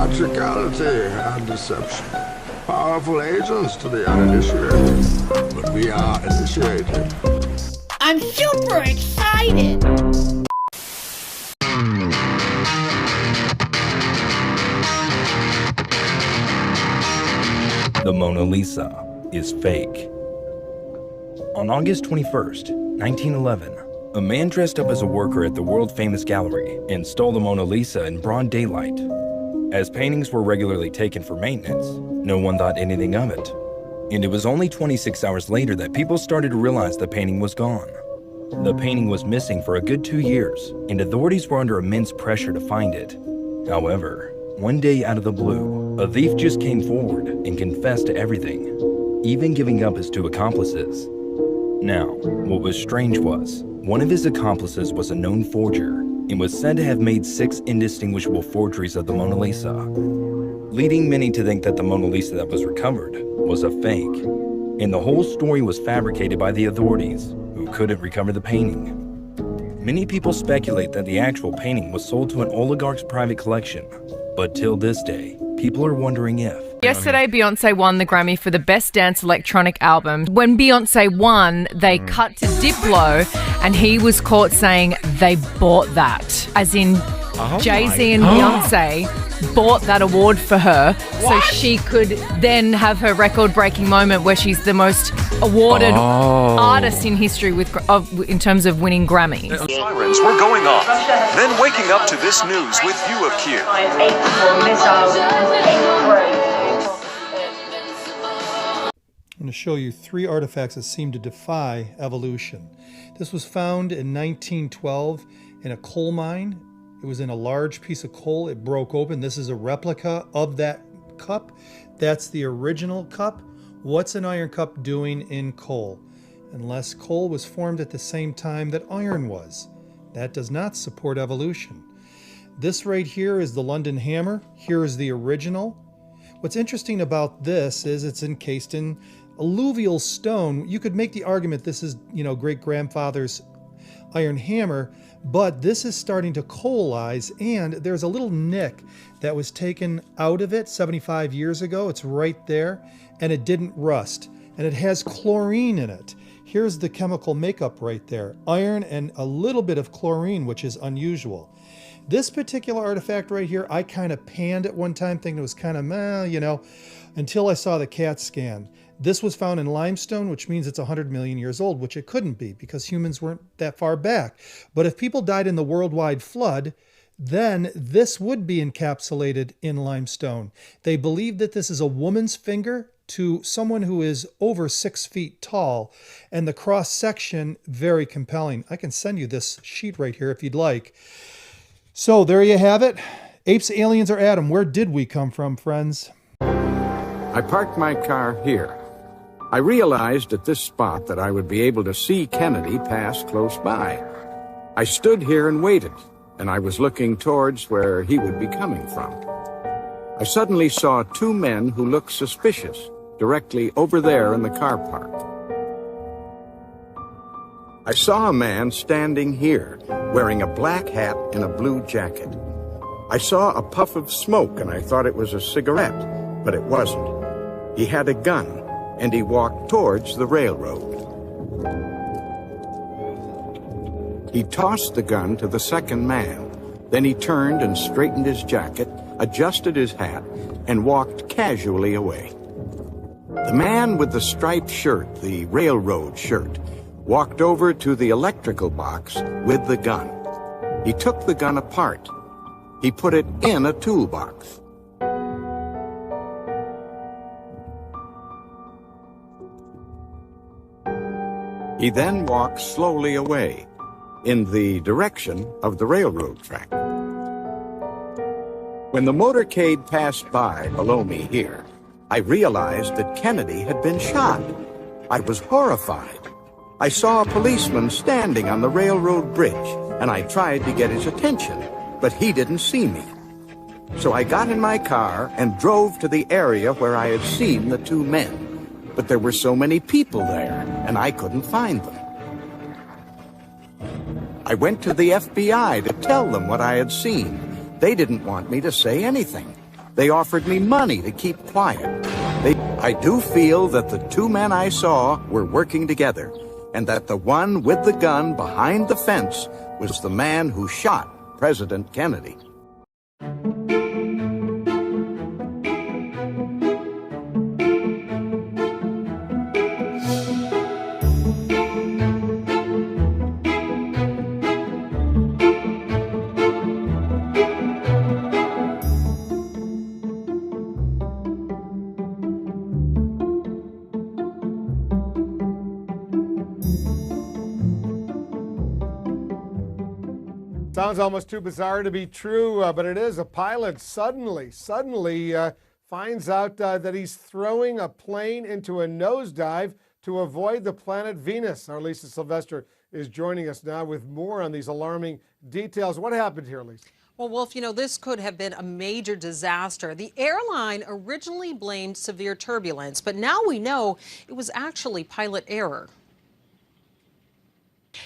theatricality and deception. Powerful agents to the uninitiated, but we are initiated. I'm super excited! The Mona Lisa is fake. On August 21st, 1911, a man dressed up as a worker at the world-famous gallery and stole the Mona Lisa in broad daylight. As paintings were regularly taken for maintenance, no one thought anything of it. And it was only 26 hours later that people started to realize the painting was gone. The painting was missing for a good 2 years, and authorities were under immense pressure to find it. However, one day out of the blue, a thief just came forward and confessed to everything, even giving up his two accomplices. Now, what was strange was, one of his accomplices was a known forger and was said to have made 6 indistinguishable forgeries of the Mona Lisa, leading many to think that the Mona Lisa that was recovered was a fake, and the whole story was fabricated by the authorities, who couldn't recover the painting. Many people speculate that the actual painting was sold to an oligarch's private collection, but till this day, people are wondering if. Yesterday, Beyonce won the Grammy for the Best Dance Electronic Album. When Beyonce won, they cut to Diplo, and he was caught saying they bought that. As in, Jay-Z and Beyonce bought that award for her so she could then have her record-breaking moment where she's the most awarded artist in history in terms of winning Grammys. Sirens were going off, then waking up to this news with view of Q. I'm going to show you 3 artifacts that seem to defy evolution. This was found in 1912 in a coal mine. It was in a large piece of coal. It broke open. This is a replica of that cup. That's the original cup. What's an iron cup doing in coal? Unless coal was formed at the same time that iron was. That does not support evolution. This right here is the London hammer. Here is the original. What's interesting about this is it's encased in alluvial stone. You could make the argument this is, great-grandfather's iron hammer, but this is starting to coalize, and there's a little nick that was taken out of it 75 years ago. It's right there, and it didn't rust, and it has chlorine in it. Here's the chemical makeup right there. Iron and a little bit of chlorine, which is unusual. This particular artifact right here, I kind of panned at one time, thinking it was kind of until I saw the CAT scan. This was found in limestone, which means it's 100 million years old, which it couldn't be because humans weren't that far back. But if people died in the worldwide flood, then this would be encapsulated in limestone. They believe that this is a woman's finger to someone who is over 6 feet tall, and the cross section, very compelling. I can send you this sheet right here if you'd like. So there you have it. Apes, aliens, or Adam, where did we come from, friends? I parked my car here. I realized at this spot that I would be able to see Kennedy pass close by. I stood here and waited, and I was looking towards where he would be coming from. I suddenly saw 2 men who looked suspicious directly over there in the car park. I saw a man standing here wearing a black hat and a blue jacket. I saw a puff of smoke and I thought it was a cigarette, but it wasn't. He had a gun and he walked towards the railroad. He tossed the gun to the second man. Then he turned and straightened his jacket, adjusted his hat, and walked casually away. The man with the striped shirt, the railroad shirt, walked over to the electrical box with the gun. He took the gun apart. He put it in a toolbox. He then walked slowly away in the direction of the railroad track. When the motorcade passed by below me here, I realized that Kennedy had been shot. I was horrified. I saw a policeman standing on the railroad bridge, and I tried to get his attention, but he didn't see me. So I got in my car and drove to the area where I had seen the 2 men. But there were so many people there, and I couldn't find them. I went to the FBI to tell them what I had seen. They didn't want me to say anything. They offered me money to keep quiet. I do feel that the two men I saw were working together, and that the one with the gun behind the fence was the man who shot President Kennedy. Sounds almost too bizarre to be true, but it is. A pilot suddenly finds out that he's throwing a plane into a nosedive to avoid the planet Venus. Our Lisa Sylvester is joining us now with more on these alarming details. What happened here, Lisa? Well, Wolf, this could have been a major disaster. The airline originally blamed severe turbulence, but now we know it was actually pilot error.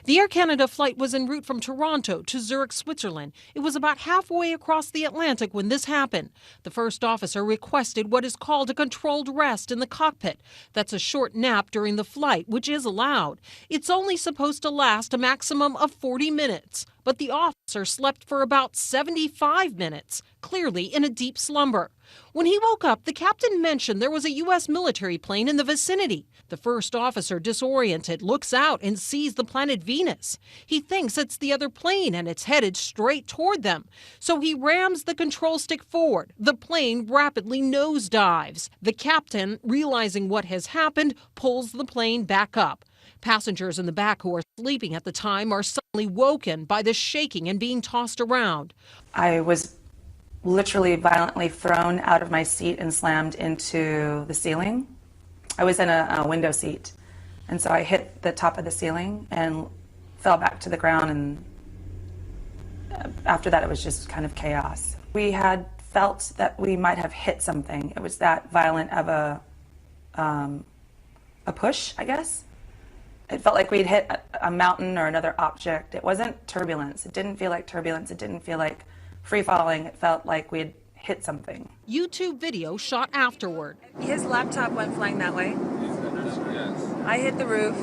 The Air Canada flight was en route from Toronto to Zurich, Switzerland. It was about halfway across the Atlantic when this happened. The first officer requested what is called a controlled rest in the cockpit. That's a short nap during the flight, which is allowed. It's only supposed to last a maximum of 40 minutes. But the officer slept for about 75 minutes, clearly in a deep slumber. When he woke up, the captain mentioned there was a U.S. military plane in the vicinity. The first officer, disoriented, looks out and sees the planet Venus. He thinks it's the other plane and it's headed straight toward them. So he rams the control stick forward. The plane rapidly nosedives. The captain, realizing what has happened, pulls the plane back up. Passengers in the back who are sleeping at the time are suddenly woken by the shaking and being tossed around. I was literally violently thrown out of my seat and slammed into the ceiling. I was in a window seat, and so I hit the top of the ceiling and fell back to the ground, and after that it was just kind of chaos. We had felt that we might have hit something. It was that violent of a push, I guess. It felt like we'd hit a mountain or another object. It wasn't turbulence. It didn't feel like turbulence. It didn't feel like free falling. It felt like we'd hit something. YouTube video shot afterward. His laptop went flying that way. I hit the roof.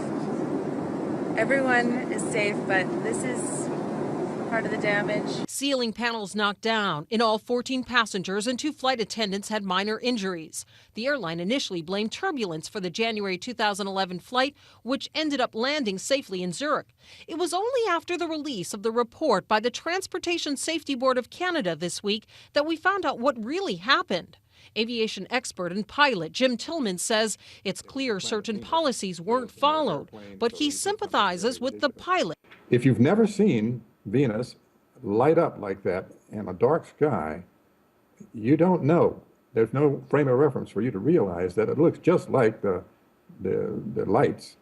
Everyone is safe, but this is part of the damage. Ceiling panels knocked down. In all, 14 passengers and 2 flight attendants had minor injuries. The airline initially blamed turbulence for the January 2011 flight, which ended up landing safely in Zurich. It was only after the release of the report by the Transportation Safety Board of Canada this week that we found out what really happened. Aviation expert and pilot Jim Tillman says it's clear certain policies weren't followed, but he sympathizes with the pilot. If you've never seen Venus light up like that in a dark sky, you don't know. There's no frame of reference for you to realize that it looks just like the light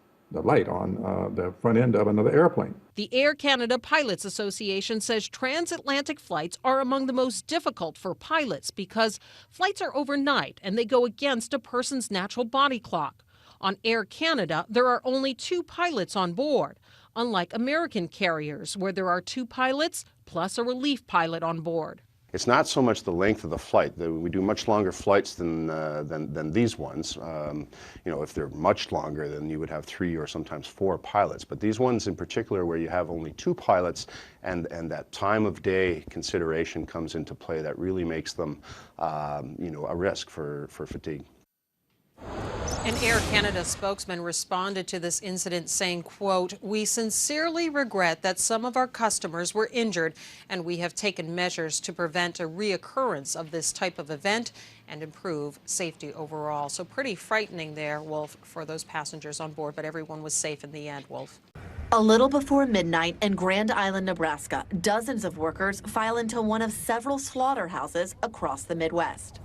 on the front end of another airplane. The Air Canada Pilots Association says transatlantic flights are among the most difficult for pilots because flights are overnight and they go against a person's natural body clock. On Air Canada, there are only 2 pilots on board, unlike American carriers where there are 2 pilots plus a relief pilot on board. It's not so much the length of the flight. We do much longer flights than these ones. If they're much longer, then you would have 3 or sometimes 4 pilots. But these ones in particular, where you have only 2 pilots, and that time of day consideration comes into play, that really makes them, a risk for fatigue. An Air Canada spokesman responded to this incident saying, quote, "We sincerely regret that some of our customers were injured, and we have taken measures to prevent a reoccurrence of this type of event and improve safety overall." So pretty frightening there, Wolf, for those passengers on board, but everyone was safe in the end, Wolf. A little before midnight in Grand Island, Nebraska, dozens of workers file into one of several slaughterhouses across the Midwest.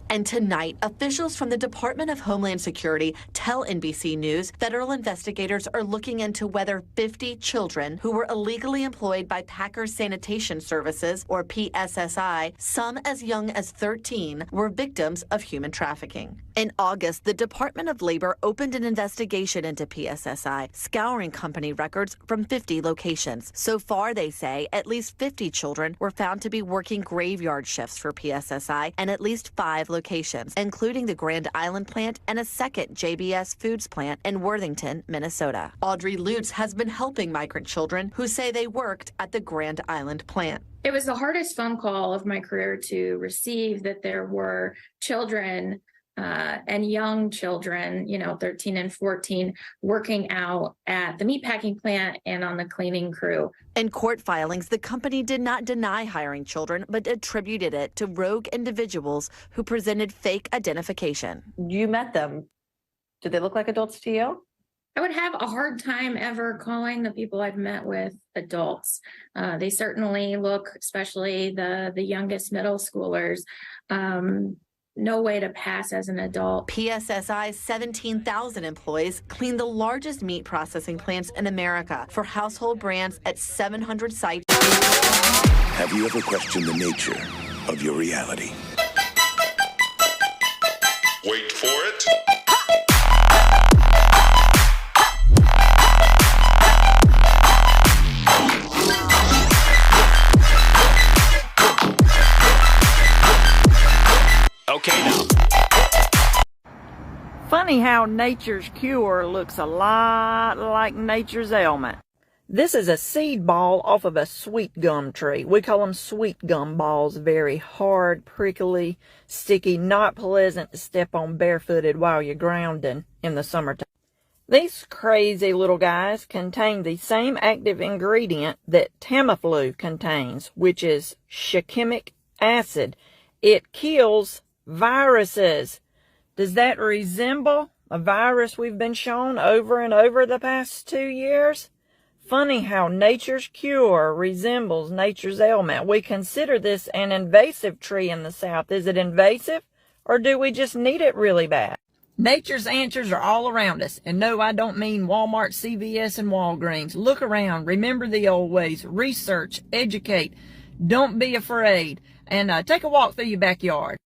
And tonight, officials from the Department of Homeland Security tell NBC News federal investigators are looking into whether 50 children who were illegally employed by Packers Sanitation Services, or PSSI, some as young as 13, were victims of human trafficking. In August, the Department of Labor opened an investigation into PSSI, scouring company records from 50 locations. So far, they say, at least 50 children were found to be working graveyard shifts for PSSI and at least 5 locations, including the Grand Island plant and a second JBS Foods plant in Worthington, Minnesota. Audrey Lutz has been helping migrant children who say they worked at the Grand Island plant. It was the hardest phone call of my career to receive, that there were children and young children, 13 and 14, working out at the meatpacking plant and on the cleaning crew. In court filings, the company did not deny hiring children, but attributed it to rogue individuals who presented fake identification. You met them. Did they look like adults to you? I would have a hard time ever calling the people I've met with adults. They certainly look, especially the youngest middle schoolers, no way to pass as an adult. PSSI's 17,000 employees clean the largest meat processing plants in America for household brands at 700 sites. Have you ever questioned the nature of your reality? Wait for it. Okay now. Funny how nature's cure looks a lot like nature's ailment. This is a seed ball off of a sweet gum tree. We call them sweet gum balls. Very hard, prickly, sticky, not pleasant to step on barefooted while you're grounding in the summertime. These crazy little guys contain the same active ingredient that Tamiflu contains, which is shikimic acid. It kills viruses. Does that resemble a virus we've been shown over and over the past 2 years? Funny how nature's cure resembles nature's ailment. We consider this an invasive tree in the South. Is it invasive, or do we just need it really bad? Nature's answers are all around us. And no, I don't mean Walmart, CVS, and Walgreens. Look around. Remember the old ways. Research. Educate. Don't be afraid. And take a walk through your backyard.